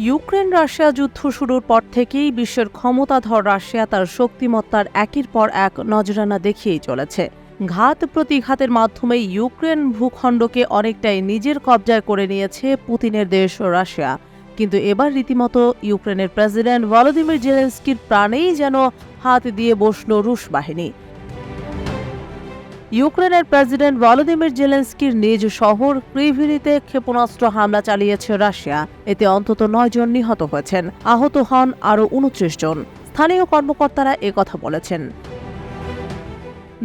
Ukraine Russia যুদ্ধ শুরুর পর থেকেই বিশ্বের ক্ষমতাধর রাশিয়া তার শক্তিমত্তার একের পর এক নজরানা দেখিয়েই চলেছে। ঘাত প্রতিঘাতের মাধ্যমে ইউক্রেন ভূখণ্ডকে অনেকটাই নিজের কবজায় করে নিয়েছে পুতিনের দেশ রাশিয়া। কিন্তু এবার রীতিমতো ইউক্রেনের প্রেসিডেন্ট ভলোদিমির জেলেনস্কির প্রাণেই যেন হাত দিয়ে বসল রুশ বাহিনী। ইউক্রেনের প্রেসিডেন্ট ভলোদিমির জেলেনস্কির নিজ শহর ক্রিভিনিতে ক্ষেপণাস্ত্র হামলা চালিয়েছে রাশিয়া। এতে অন্তত 9 জন নিহত হয়েছেন, আহত হন আরও 29 জন। স্থানীয় কর্মকর্তারা একথা বলেছেন।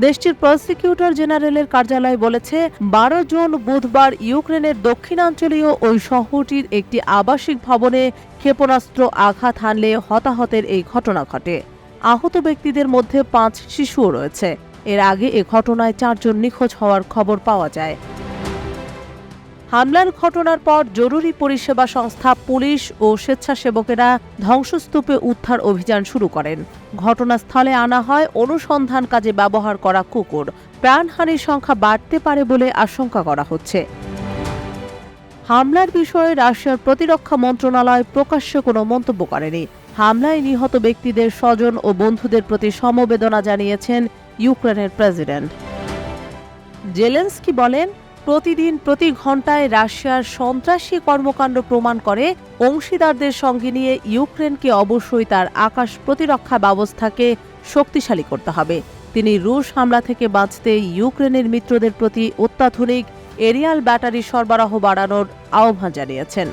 দেশটির প্রসিকিউটর জেনারেলের কার্যালয় বলেছে 12 জন বুধবার ইউক্রেনের দক্ষিণাঞ্চলীয় ওই শহরটির একটি আবাসিক ভবনে ক্ষেপণাস্ত্র আঘাত হানলে হতাহতের এই ঘটনা ঘটে। আহত ব্যক্তিদের মধ্যে 5 শিশুও রয়েছে। এর আগে এ ঘটনায় 4 জন নিখোঁজ হওয়ার খবর পাওয়া যায়। হামলার ঘটনার পর জরুরি পরিষেবা সংস্থা, পুলিশ ও স্বেচ্ছাসেবকেরা ধ্বংসস্তূপে উদ্ধার অভিযান শুরু করেন। ঘটনাস্থলে আনা হয় অনুসন্ধান কাজে ব্যবহার করা কুকুর। প্রাণহানির সংখ্যা বাড়তে পারে বলে আশঙ্কা করা হচ্ছে। হামলার বিষয়ে রাশিয়ার প্রতিরক্ষা মন্ত্রণালয় প্রকাশ্যে কোনো মন্তব্য করেনি। হামলায় নিহত ব্যক্তিদের স্বজন ও বন্ধুদের প্রতি সমবেদনা জানিয়েছেন ইউক্রেনের প্রেসিডেন্ট। জেলেনস্কি বলেন, প্রতিদিন প্রতি ঘণ্টায় রাশিয়ার সন্ত্রাসী কর্মকাণ্ড প্রমাণ করে অংশীদারদের সঙ্গে নিয়ে ইউক্রেনকে অবশ্যই তার আকাশ প্রতিরক্ষা ব্যবস্থাকে শক্তিশালী করতে হবে। তিনি রুশ হামলা থেকে বাঁচতে ইউক্রেনের মিত্রদের প্রতি অত্যাধুনিক এরিয়াল ব্যাটারি সরবরাহ বাড়ানোর আহ্বান জানিয়েছেন।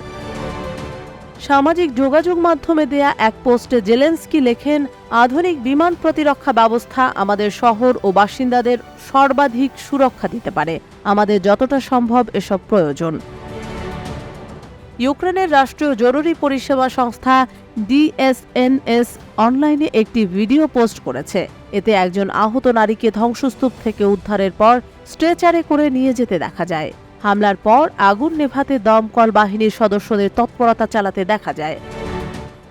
সামাজিক যোগাযোগ মাধ্যমে দেয়া এক পোস্টে জেলেনস্কি লেখেন, আধুনিক বিমান প্রতিরক্ষা ব্যবস্থা আমাদের শহর ও বাসিন্দাদের সর্বাধিক সুরক্ষা দিতে পারে। আমাদের যতটা সম্ভব এসব প্রয়োজন। ইউক্রেনের রাষ্ট্রীয় জরুরি পরিষেবা সংস্থা DSNS অনলাইনে একটি ভিডিও পোস্ট করেছে। এতে একজন আহত নারীকে ধ্বংসস্তূপ থেকে উদ্ধারের পর স্ট্রেচারে করে নিয়ে যেতে দেখা যায়। হামলার পর আগুন নেভাতে দমকল বাহিনীর সদস্যদের তৎপরতা চালাতে দেখা যায়।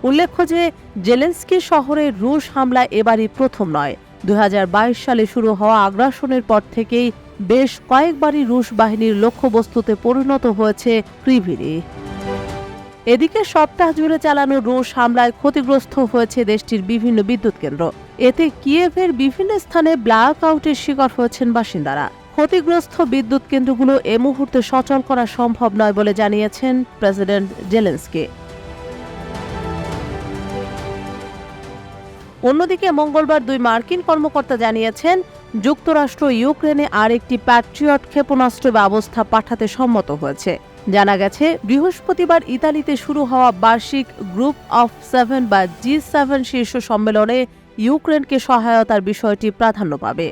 উল্লেখ্য যে জেলেনস্কি শহরে রুশ হামলা এবারই প্রথম নয়। 2022 সালে শুরু হওয়া আগ্রাসনের পর থেকেই বেশ কয়েকবারই রুশ বাহিনীর লক্ষ্যবস্তুতে পরিণত হয়েছে ক্রিভিনি। এদিকে সপ্তাহ জুড়ে চালানো রুশ হামলায় ক্ষতিগ্রস্ত হয়েছে দেশটির বিভিন্ন বিদ্যুৎ কেন্দ্র। এতে কিয়েভের বিভিন্ন স্থানে ব্ল্যাক আউটের শিকার হয়েছেন বাসিন্দারা। ক্ষতিগ্রস্ত বিদ্যুৎ কেন্দ্রগুলো এ মুহূর্তে সচল করা সম্ভব নয় বলে জানিয়েছেন প্রেসিডেন্ট জেলেনস্কি। অন্যদিকে মঙ্গলবার 2 মার্কিন কর্মকর্তা জানিয়েছেন, যুক্তরাষ্ট্র ইউক্রেনে আরেকটি প্যাট্রিয়ট ক্ষেপণাস্ত্র ব্যবস্থা পাঠাতে সম্মত হয়েছে। জানা গেছে, বৃহস্পতিবার ইতালিতে শুরু হওয়া বার্ষিক গ্রুপ অফ 7 বা G7 শীর্ষ সম্মেলনে ইউক্রেনকে সহায়তার বিষয়টি প্রাধান্য পাবে।